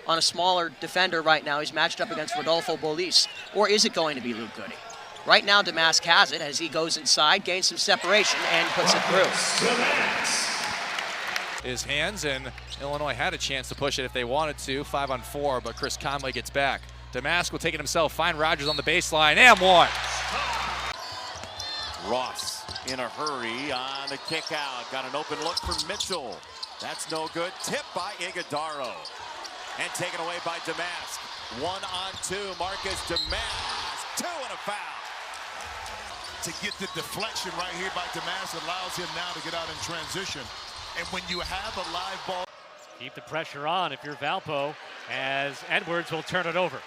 on a smaller defender right now. He's matched up against Rodolfo Bolis. Or is it going to be Luke Goody? Right now, Domask has it as he goes inside, gains some separation, and puts it through. His hands, and Illinois had a chance to push it if they wanted to. 5-on-4, but Chris Conley gets back. Domask will take it himself, find Rogers on the baseline, and one. Ross in a hurry on the kick out. Got an open look for Mitchell. That's no good. Tipped by Iguodaro. And taken away by Domask. 1-on-2, Marcus Domask. 2 and a foul. To get the deflection right here by Domask allows him now to get out in transition. And when you have a live ball. Keep the pressure on if you're Valpo, as Edwards will turn it over.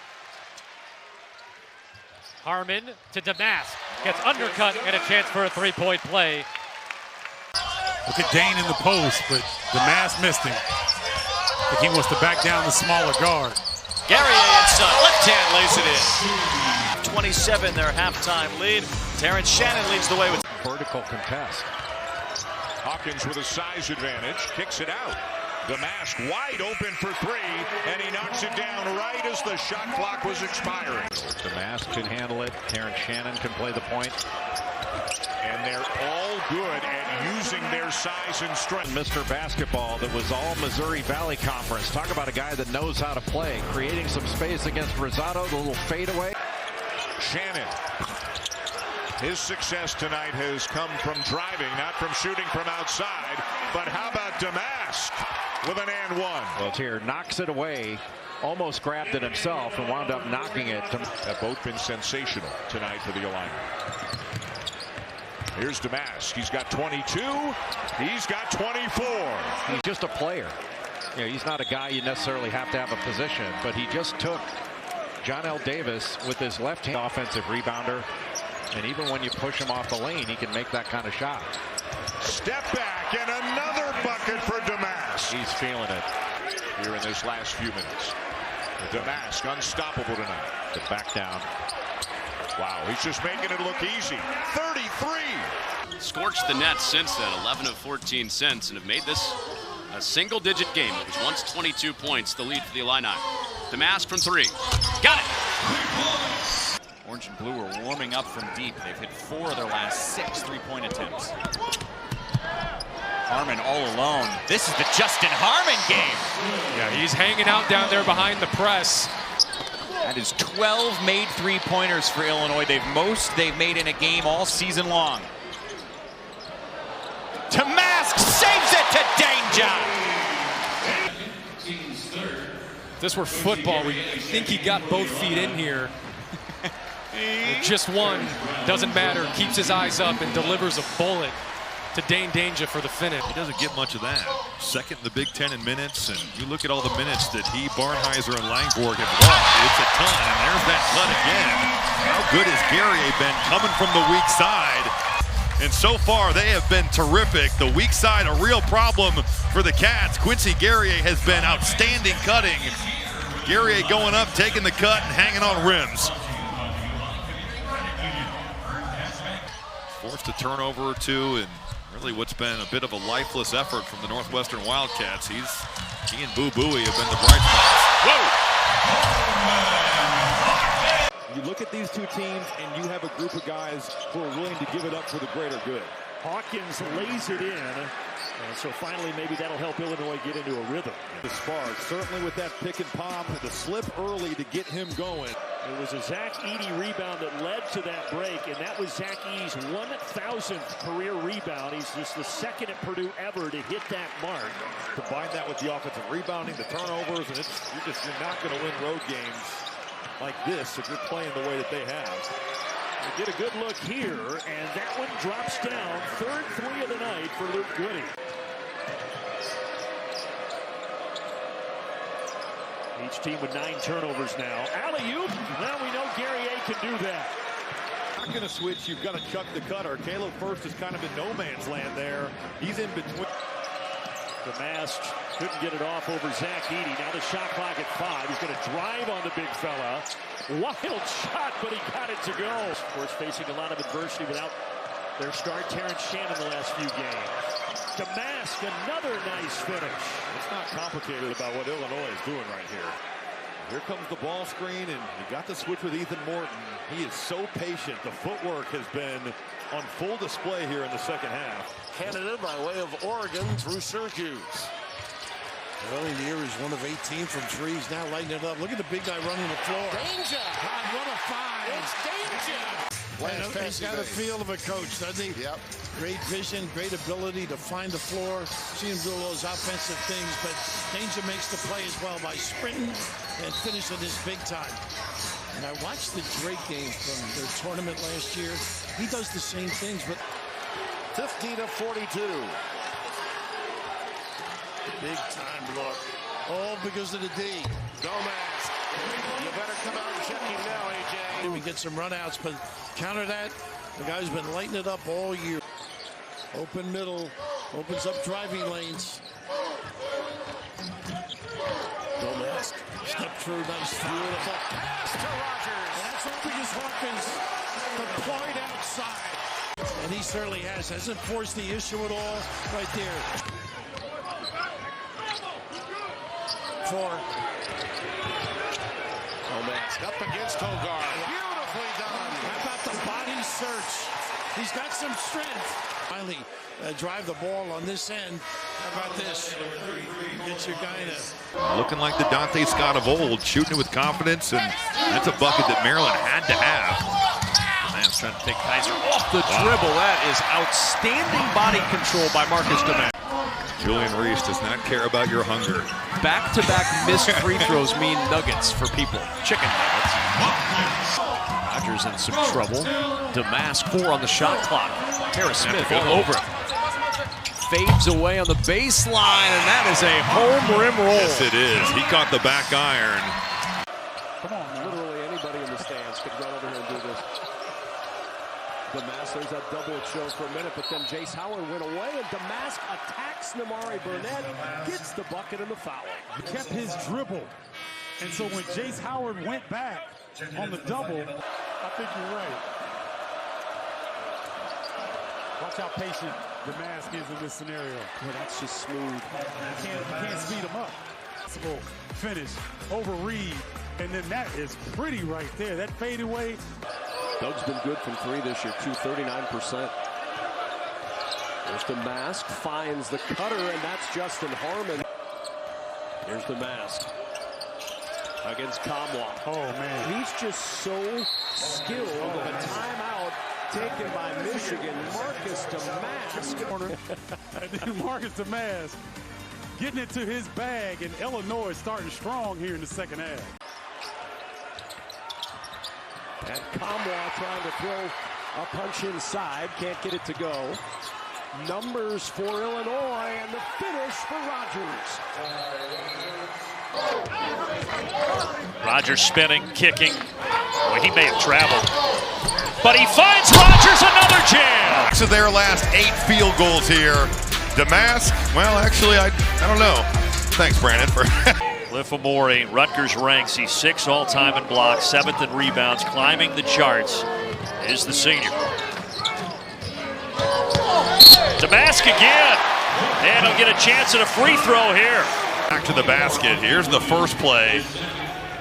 Harmon to Domask. Gets undercut and a chance for a three-point play. Look at Dane in the post, but Domask missed him. I think he wants to back down the smaller guard. Guerrier inside. Left hand lays it in. 27 their halftime lead. Terrence Shannon leads the way with vertical contest. Hawkins with a size advantage, kicks it out. Domask wide open for three, and he knocks it down right as the shot clock was expiring. Domask can handle it. Terrence Shannon can play the point. And they're all good at using their size and strength. Mr. Basketball that was all Missouri Valley Conference. Talk about a guy that knows how to play. Creating some space against Rosado, the little fadeaway. Shannon. His success tonight has come from driving, not from shooting from outside. But how about Domask with an and one? Well, it's here, knocks it away, almost grabbed it himself and wound up knocking it. Have both been sensational tonight for the Illini. Here's Domask. He's got 22. He's got 24. He's just a player. You know, he's not a guy you necessarily have to have a position, but he just took John L. Davis with his left hand offensive rebounder. And even when you push him off the lane, he can make that kind of shot. Step back and another bucket for Domask. He's feeling it here in this last few minutes. Domask unstoppable tonight. The back down. Wow, he's just making it look easy. 33. Scorched the Nets since then, 11 of 14 since, and have made this a single-digit game. It was once 22 points, the lead for the Illini. Domask from three. Got it! Orange and blue are warming up from deep. They've hit 4 of their last 6 three-point attempts. Harmon all alone. This is the Justin Harmon game. Yeah, he's hanging out down there behind the press. That is 12 made three-pointers for Illinois. They've made in a game all season long. Domask saves it to Danger. If this were football, we think he got both feet in here. Just one, doesn't matter, keeps his eyes up and delivers a bullet to Dane Danger for the finish. He doesn't get much of that. Second in the Big Ten in minutes, and you look at all the minutes that he, Barnheiser, and Langborg have lost. It's a ton, and there's that cut again. How good has Guerrier been coming from the weak side? And so far, they have been terrific. The weak side, a real problem for the Cats. Quincy Guerrier has been outstanding cutting. Guerrier going up, taking the cut, and hanging on rims. Forced a turnover or two, and really what's been a bit of a lifeless effort from the Northwestern Wildcats. He and Boo Buie have been the bright spots. Whoa! You look at these two teams, and you have a group of guys who are willing to give it up for the greater good. Hawkins lays it in, and so finally maybe that'll help Illinois get into a rhythm. The spark, certainly with that pick and pop, the slip early to get him going. It was a Zach Edey rebound that led to that break, and that was Zach Edey's 1,000th career rebound. He's just the second at Purdue ever to hit that mark. Combine that with the offensive rebounding, the turnovers, and you're not going to win road games like this if you're playing the way that they have. They get a good look here, and that one drops down. Third three of the night for Luke Goody. Each team with 9 turnovers now. Alley-oop. Now we know Guerrier can do that. Not going to switch. You've got to chuck the cutter. Caleb First is kind of in no man's land there. He's in between. Domask couldn't get it off over Zach Edey. Now the shot clock at 5. He's going to drive on the big fella. Wild shot, but he got it to go. Of course, facing a lot of adversity without their star Terrence Shannon the last few games. Domask, another nice finish. It's not complicated about what Illinois is doing right here. Here comes the ball screen, and he got the switch with Ethan Morton. He is so patient. The footwork has been on full display here in the second half. Canada by way of Oregon through Syracuse. Early in the year, he's 1 of 18 from three. He's now lighting it up. Look at the big guy running the floor. Danger! God, what a find! It's danger! He's got a feel of a coach, doesn't he? Yep. Great vision, great ability to find the floor. See him do all those offensive things, but Danger makes the play as well by sprinting and finishing this big time. And I watched the Drake game from their tournament last year. He does the same things, but 50 to 42. Big time look. All because of the D. Domask. You better come out and check him now, AJ. We get some runouts, but counter that. The guy's been lighting it up all year. Open middle. Opens up driving lanes. Domask. Step through. Nice beautiful pass to Rutgers. And that's what because Hawkins deployed outside. And he certainly has. Hasn't forced the issue at all right there. Domask up against Hogar. Beautifully done. How about the body search? He's got some strength. Finally, drive the ball on this end. How about this? Get your guy to... Looking like the Dante Scott of old, shooting it with confidence, and that's a bucket that Maryland had to have. Man's trying to take Kaiser off The dribble, that is outstanding body control by Marcus Domask. Julian Reese does not care about your hunger. Back-to-back missed free throws mean nuggets for people. Chicken nuggets. Rogers in some trouble. Domask 4 on the shot clock. Terrace Smith all over it. Fades away on the baseline, and that is a home rim roll. Yes, it is. He caught the back iron. Come on, literally anybody in the stands could run over here and do this. Domask, there's that double it shows for a minute, but then Jace Howard went away, and Domask attacks Namari Burnett, gets the bucket and the foul. He kept his dribble, and so when Jace Howard went back on the double, I think you're right. Watch how patient Domask is in this scenario. Well, that's just smooth. You can't speed him up. Finish over Reed, and then that is pretty right there. That fadeaway. Doug's been good from three this year, 39%. There's Domask, finds the cutter, and that's Justin Harmon. Here's Domask against Kamwa. Oh, man. He's just so skilled. A timeout taken by Michigan. Marcus Domask. And then Marcus Domask getting it to his bag, and Illinois is starting strong here in the second half. And Kamwa trying to throw a punch inside. Can't get it to go. Numbers for Illinois, and the finish for Rogers. Rogers spinning, kicking. Well, he may have traveled. But he finds Rogers another jam. So their last 8 field goals here. Domask, well, actually, I don't know. Thanks, Brandon, for... Cliff Amore, Rutgers ranks. He's 6th all-time in blocks, 7th in rebounds, climbing the charts is the senior. Domask again, and he'll get a chance at a free throw here. Back to the basket. Here's the first play.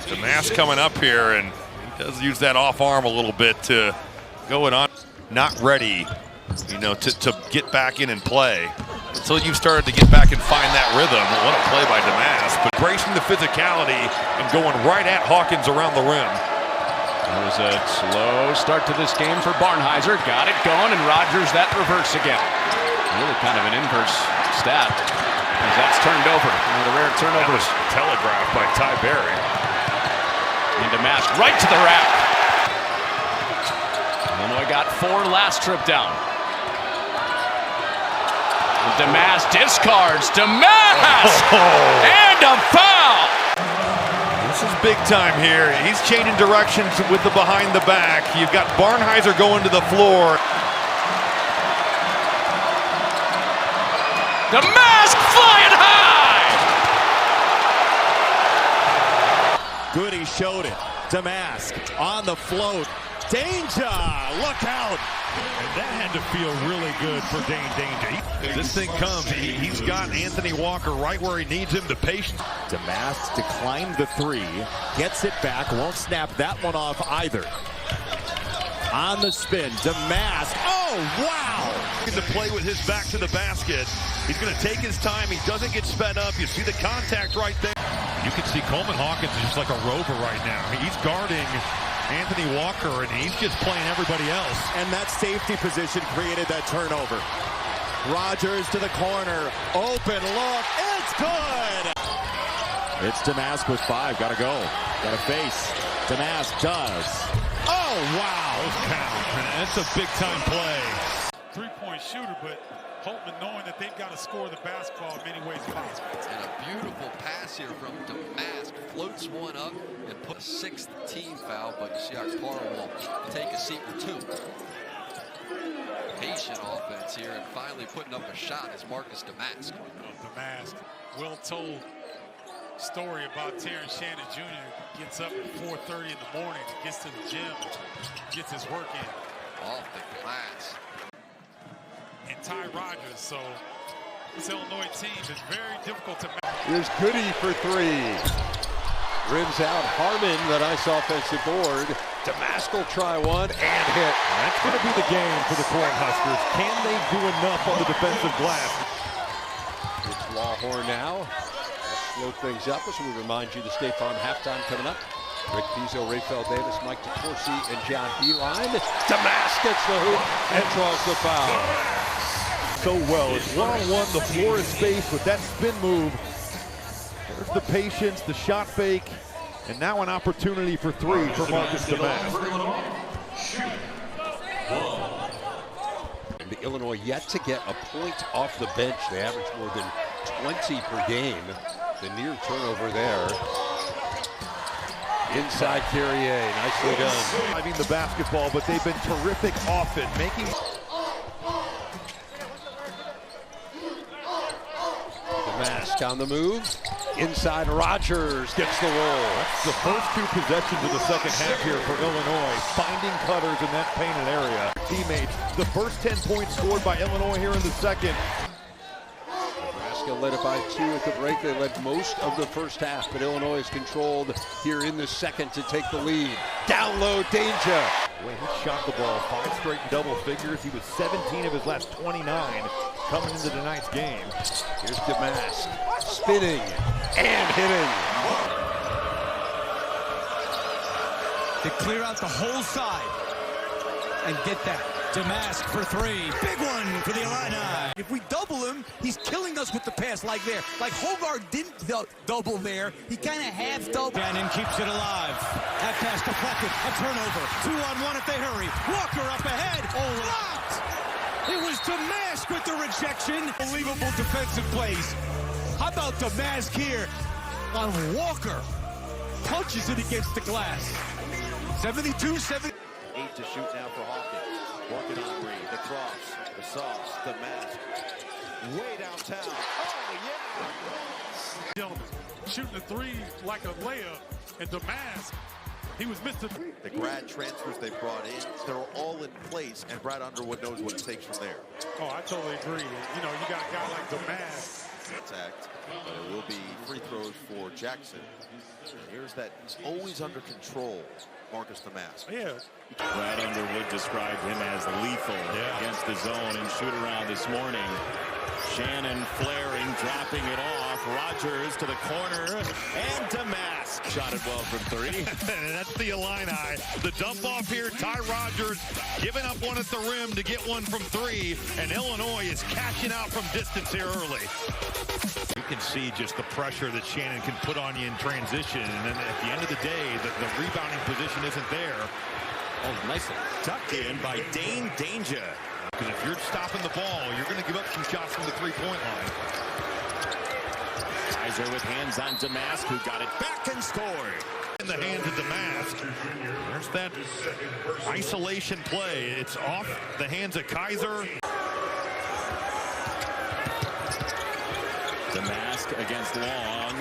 Domask coming up here, and he does use that off arm a little bit to go it on. Not ready, you know, to get back in and play. Until you've started to get back and find that rhythm. What a play by Domask, but bracing the physicality and going right at Hawkins around the rim. It was a slow start to this game for Barnhizer. Got it going, and Rogers that reverse again. Really kind of an inverse stat, as that's turned over. One of the rare turnovers. Telegraphed by Ty Berry. And Domask right to the rack. Illinois got 4 last trip down. Domask discards. Domask! And a foul! This is big time here. He's changing directions with the behind the back. You've got Barnhizer going to the floor. Domask flying high! Goody showed it. Domask on the float. Danger, look out. And that had to feel really good for Danger. This thing comes. He's got Anthony Walker right where he needs him to patience. Domask declined the three, gets it back, won't snap that one off either. On the spin, Domask, oh wow! To play with his back to the basket. He's going to take his time. He doesn't get sped up. You see the contact right there. You can see Coleman Hawkins is just like a rover right now. He's guarding Anthony Walker, and he's just playing everybody else. And that safety position created that turnover. Rutgers to the corner, open look, it's good! It's Domask with 5, gotta go, gotta face. Domask does. Oh, wow! That's a big-time play. Three-point shooter, but Holtman knowing that they've got to score the basketball in many ways possible. And a beautiful pass here from Domask. Floats one up and puts a 6th team foul, but you see our Carl will take a seat for 2. Patient offense here, and finally putting up a shot is Marcus Domask. Domask, well-told story about Terrence Shannon Jr. Gets up at 4:30 in the morning, gets to the gym, gets his work in. Off the glass. And Ty Rogers, so this Illinois team is very difficult to match. Here's Goody for 3. Rims out Harmon, the nice offensive board. Domask will try one and hit. That's going to be the game for the Cornhuskers. Can they do enough on the defensive glass? It's Lawhorn now. Slow things up as we remind you the State Farm halftime coming up. Rick Pizzo, Rayfeld Davis, Mike DeCourcy, and John Beeline. Domask gets the hoop and draws the foul. So well, it's one-on-one, the floor is space with that spin move. There's the patience, the shot fake, and now an opportunity for 3 for Marcus Domask. The Illinois yet to get a point off the bench. They average more than 20 per game. The near turnover there. Inside Carrier, nicely done. Driving the basketball, but they've been terrific often, making. Domask on the move. Inside Rogers gets the roll. That's the first 2 possessions of the second half here for Illinois, finding cutters in that painted area. Teammates, the first 10 points scored by Illinois here in the second. Nebraska led it by 2 at the break. They led most of the first half, but Illinois is controlled here in the second to take the lead. Down low, Danger. Boy, he shot the ball 5 straight double figures. He was 17 of his last 29 coming into tonight's game. Here's Domask spinning and hitting. To clear out the whole side and get that. Domask for 3. Big one for the Illini. If we double him, he's killing us with the pass like there. Like Hogarth didn't double there. He kind of half double. Gannon keeps it alive. That pass deflected. A turnover. 2-on-1 if they hurry. Walker up ahead. Blocked. It was Domask with the rejection. Unbelievable defensive plays. How about Domask here on Walker? Punches it against the glass. 72-7. 8 to shoot now for Hawkins. Working on Reed, the cross, the sauce, the mask. Way downtown. Oh, yeah! Gentlemen, shooting the 3 like a layup, and Domask, he was Mr. The grad transfers they brought in, they're all in place, and Brad Underwood knows what it takes from there. Oh, I totally agree. You know, you got a guy like Domask. Contact, but it will be free throws for Jackson. And here's that, he's always under control, Marcus Domask. Yeah. Brad Underwood described him as lethal against the zone and shoot around this morning. Shannon flaring, dropping it off. Rogers to the corner, and Domask shot it well from 3. And that's the Illini. The dump off here, Ty Rogers giving up one at the rim to get one from 3, and Illinois is cashing out from distance here early. You can see just the pressure that Shannon can put on you in transition, and then at the end of the day, the rebounding position isn't there. Oh, nicely tucked in by Dane Danger. Because if you're stopping the ball, you're going to give up some shots from the three-point line. Kaiser with hands on Domask, who got it back and scored. In the hands of Domask. There's that isolation play. It's off the hands of Kaiser. Domask against Long.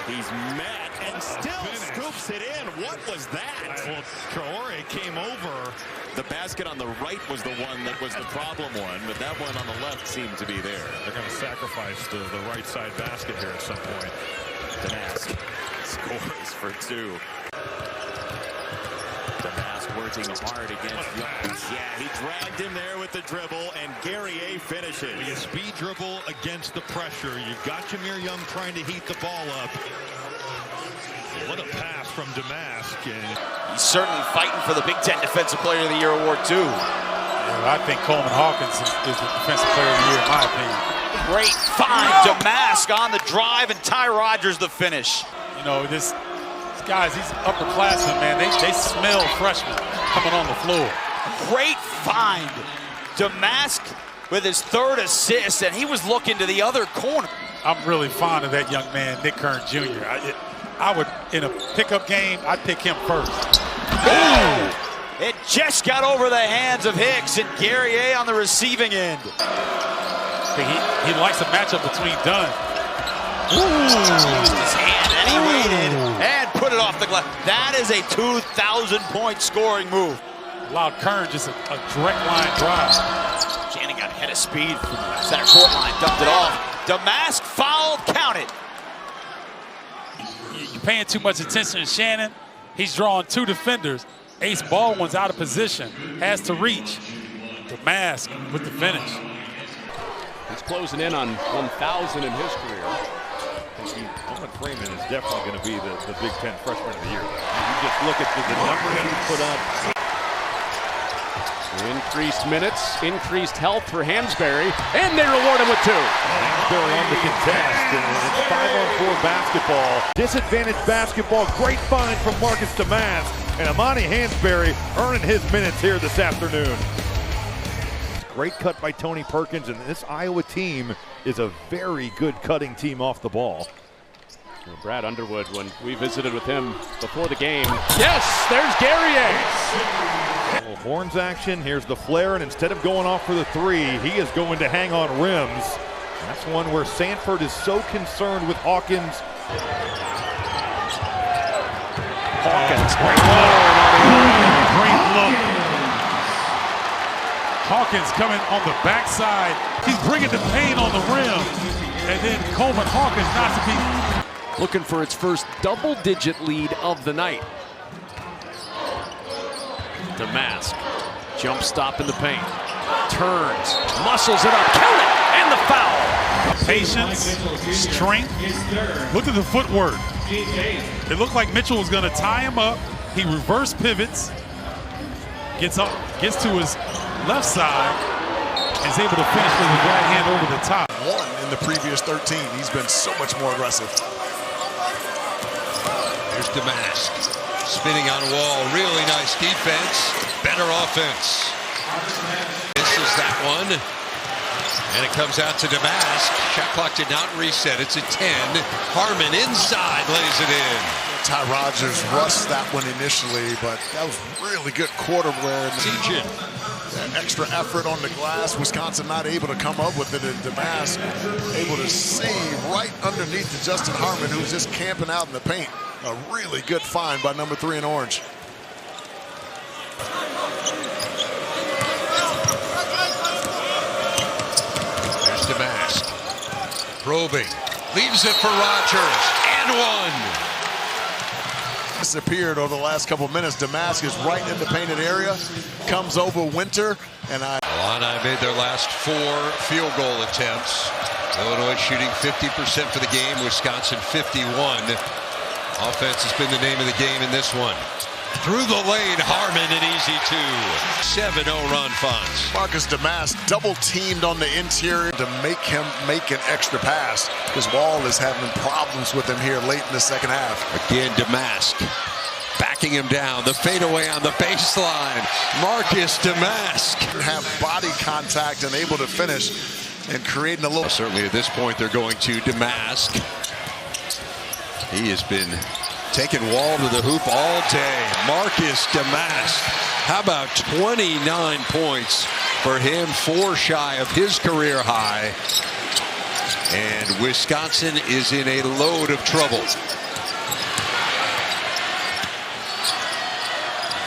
He's met and still scoops it in. What was that? Well, Traore came over. The basket on the right was the one that was the problem one, but that one on the left seemed to be there. They're going to sacrifice the right side basket here at some point. Domask scores for 2. Domask working hard against Young. Yeah, he dragged him there with the dribble, and Gary A finishes. When you speed dribble against the pressure, you've got Jameer Young trying to heat the ball up. What a pass from Domask. He's certainly fighting for the Big Ten Defensive Player of the Year award, too. I think Coleman Hawkins is the Defensive Player of the Year, in my opinion. Great find. Domask on the drive, and Ty Rodgers the finish. You know, this guys, these upperclassmen, man, they smell freshmen coming on the floor. Great find. Domask with his 3rd assist, and he was looking to the other corner. I'm really fond of that young man, Nick Kern Jr. I would, in a pickup game, I'd pick him first. Ooh. It just got over the hands of Hicks, and Gary A on the receiving end. He likes a matchup between Dunn. Used his hand, and he waited and put it off the glass. That is a 2,000-point scoring move. Allowed Kern just a direct line drive. Shannon got ahead of speed from the center court line, dumped it off. Domask fouled, count it. You're paying too much attention to Shannon. He's drawing 2 defenders. Ace Baldwin's out of position, has to reach. Domask with the finish. He's closing in on 1,000 in his career. Owen Freeman is definitely going to be the Big Ten Freshman of the Year. You just look at the number that he put up. Increased minutes, increased health for Hansberry, and they reward him with 2. Hansberry on the contest, and it's 5-on-4 basketball. Disadvantage basketball, great find from Marcus Domask, and Amani Hansberry earning his minutes here this afternoon. Great cut by Tony Perkins, and this Iowa team is a very good cutting team off the ball. Well, Brad Underwood, when we visited with him before the game, yes, there's Gary A. Horns action, here's the flare, and instead of going off for the 3, he is going to hang on rims. That's one where Sanford is so concerned with Hawkins. Great look. Hawkins coming on the backside. He's bringing the pain on the rim. And then Coleman Hawkins not to be. Looking for its first double-digit lead of the night. Domask, jump stop in the paint. Turns, muscles it up, count it, and the foul. Patience, strength. Look at the footwork. It looked like Mitchell was going to tie him up. He reverse pivots, gets up, gets to his left side, and is able to finish with his right hand over the top. 1 in the previous 13. He's been so much more aggressive. Here's Domask. Spinning on wall, really nice defense, better offense. This is that one, and it comes out to Domask. Shot clock did not reset, it's at 10. Harmon inside lays it in. Ty Rodgers rushed that one initially, but that was really good quarter wear. That extra effort on the glass, Wisconsin not able to come up with it, and Domask able to see right underneath to Justin Harmon, who's just camping out in the paint. A really good find by number 3 in orange. There's Domask. Probing. Leaves it for Rodgers. And 1. Disappeared over the last couple minutes. Domask is right in the painted area. Comes over Winter. And Illini made their last 4 field goal attempts. Illinois shooting 50% for the game. Wisconsin 51%. Offense has been the name of the game in this one. Through the lane, Harmon, an easy 2. 7-0 run Fonz. Marcus Domask double teamed on the interior to make him make an extra pass, because Wall is having problems with him here late in the second half. Again, Domask backing him down. The fadeaway on the baseline. Marcus Domask. Have body contact and able to finish and creating a little. Certainly at this point they're going to Domask. He has been taking Wall to the hoop all day. Marcus Domask. How about 29 points for him, 4 shy of his career high. And Wisconsin is in a load of trouble.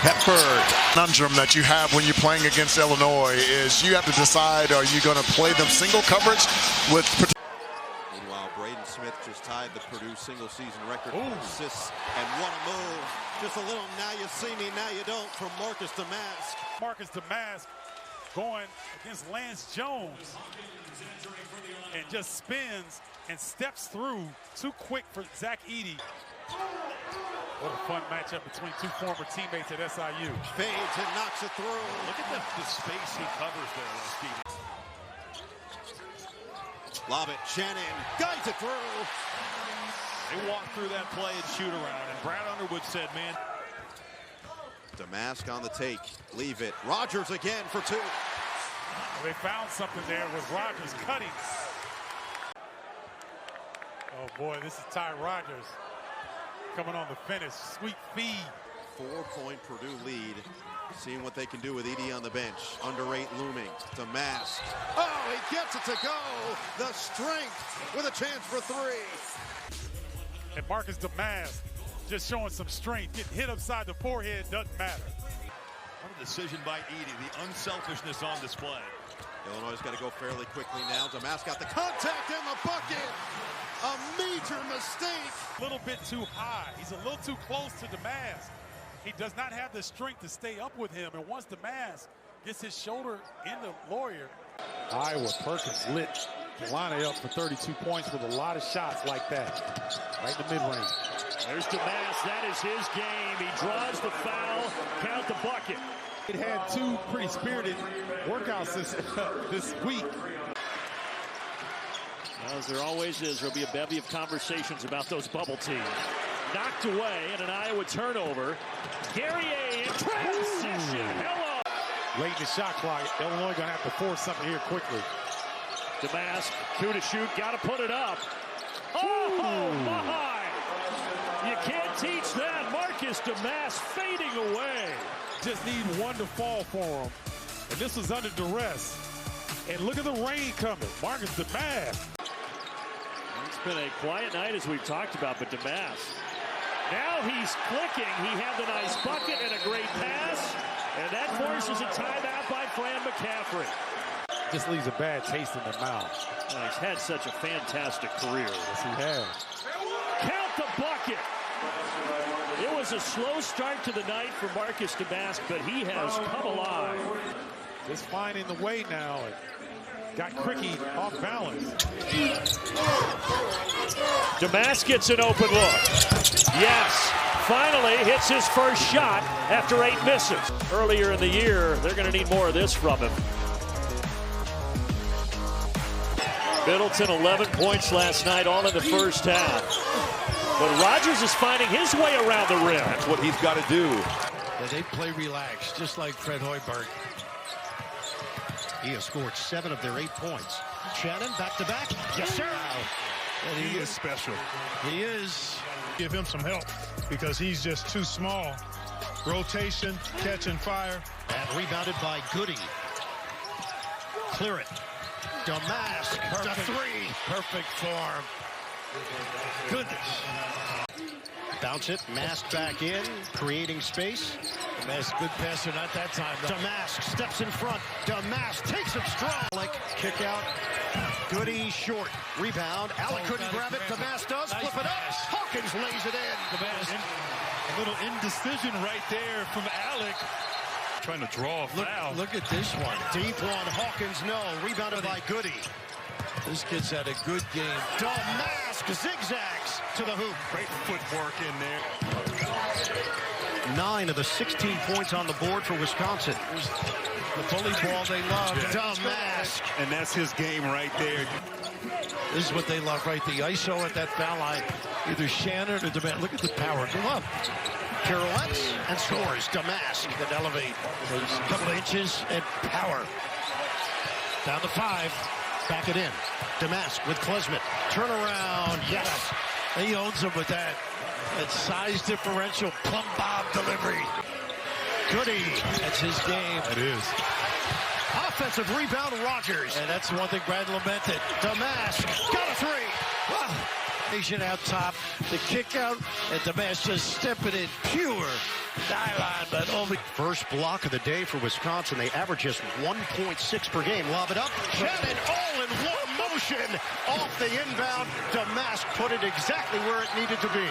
Hepburn. Conundrum that you have when you're playing against Illinois is you have to decide, are you going to play them single coverage with... Meanwhile, Braden Smith just tied the Purdue single season record for assists and what a move. Just a little now you see me, now you don't from Marcus Domask. Marcus Domask going against Lance Jones and just spins and steps through too quick for Zach Edey. What a fun matchup between two former teammates at SIU. Fades and knocks it through. Look at the space he covers there, Steve. Lob it, Shannon guides it through. They walked through that play and shoot around, and Brad Underwood said, man. Domask on the take, leave it. Rogers again for two. They found something there with Rogers cutting. Oh boy, this is Ty Rogers coming on the finish. Sweet feed. 4-point Purdue lead. Seeing what they can do with Edey on the bench. Under 8 looming. Domask. Oh, he gets it to go. The strength with a chance for 3. And Marcus Domask just showing some strength. Getting hit upside the forehead doesn't matter. What a decision by Edey. The unselfishness on display. Illinois has got to go fairly quickly now. Domask got the contact in the bucket. A major mistake. A little bit too high. He's a little too close to Domask. He does not have the strength to stay up with him. And once Domask gets his shoulder in the lawyer. Iowa Perkins lit Illini up for 32 points with a lot of shots like that. Right in the mid-range. There's Domask. That is his game. He draws the foul. Count the bucket. It had two pretty spirited workouts this week. As there always is, there'll be a bevy of conversations about those bubble teams. Knocked away and an Iowa turnover. Guerrier in transition. Hello. Late in the shot clock, Illinois gonna have to force something here quickly. Domask, coup to shoot, gotta put it up. Oh my! You can't teach that. Marcus Domask fading away. Just need one to fall for him. And this was under duress. And look at the rain coming. Marcus Domask. It's been a quiet night as we've talked about, but Domask. Now he's clicking. He had the nice bucket and a great pass. And that forces a timeout by Fran McCaffrey. Just leaves a bad taste in the mouth. Oh, he's had such a fantastic career. Yes, he has. Count the bucket. It was a slow start to the night for Marcus Domask, but he has come alive. Just finding the way now. Got Cricky off balance. Domask gets an open look. Yes, finally hits his first shot after 8 misses. Earlier in the year, they're going to need more of this from him. Middleton, 11 points last night, all in the first half. But Rogers is finding his way around the rim. That's what he's got to do. Yeah, they play relaxed, just like Fred Hoiberg. He has scored 7 of their 8 points. Shannon, back-to-back. Yes, sir. And he is special. He is. Give him some help because he's just too small. Rotation, catch and fire. And rebounded by Goody. Clear it. Domask, the 3. Perfect form. Goodness. Bounce it, Mask back in, creating space. Domask, good passer, not that time. Domask steps in front. Domask takes it strong. Like kick out. Goody short. Rebound. Alec couldn't grab it. Domask does. Flip it up. Hawkins lays it in. A little indecision right there from Alec. Trying to draw a foul. Look at this one. Deep one. Hawkins, no. Rebounded by Goody. This kid's had a good game. Domask zigzags to the hoop. Great footwork in there. 9 of the 16 points on the board for Wisconsin. The bully ball they love. Domask. And that's his game right there. This is what they love, right? The ISO at that foul line. Either Shannon or Domask. Look at the power. Go up. Pirouettes and scores. Domask. That elevate. A couple of inches and power. Down to 5. Back it in. Domask with Klesmit. Turnaround. Yes. He owns him with that. That size differential. Plumb bob delivery. Goody. That's his game. It is. Off offensive rebound, Rutgers. And that's one thing Brad lamented. Domask got a three. Wow. Asian out top, the kick out, and Domask just stepping in pure nylon, but only. First block of the day for Wisconsin. They average just 1.6 per game. Lob it up. Shannon all in one motion off the inbound. Domask put it exactly where it needed to be.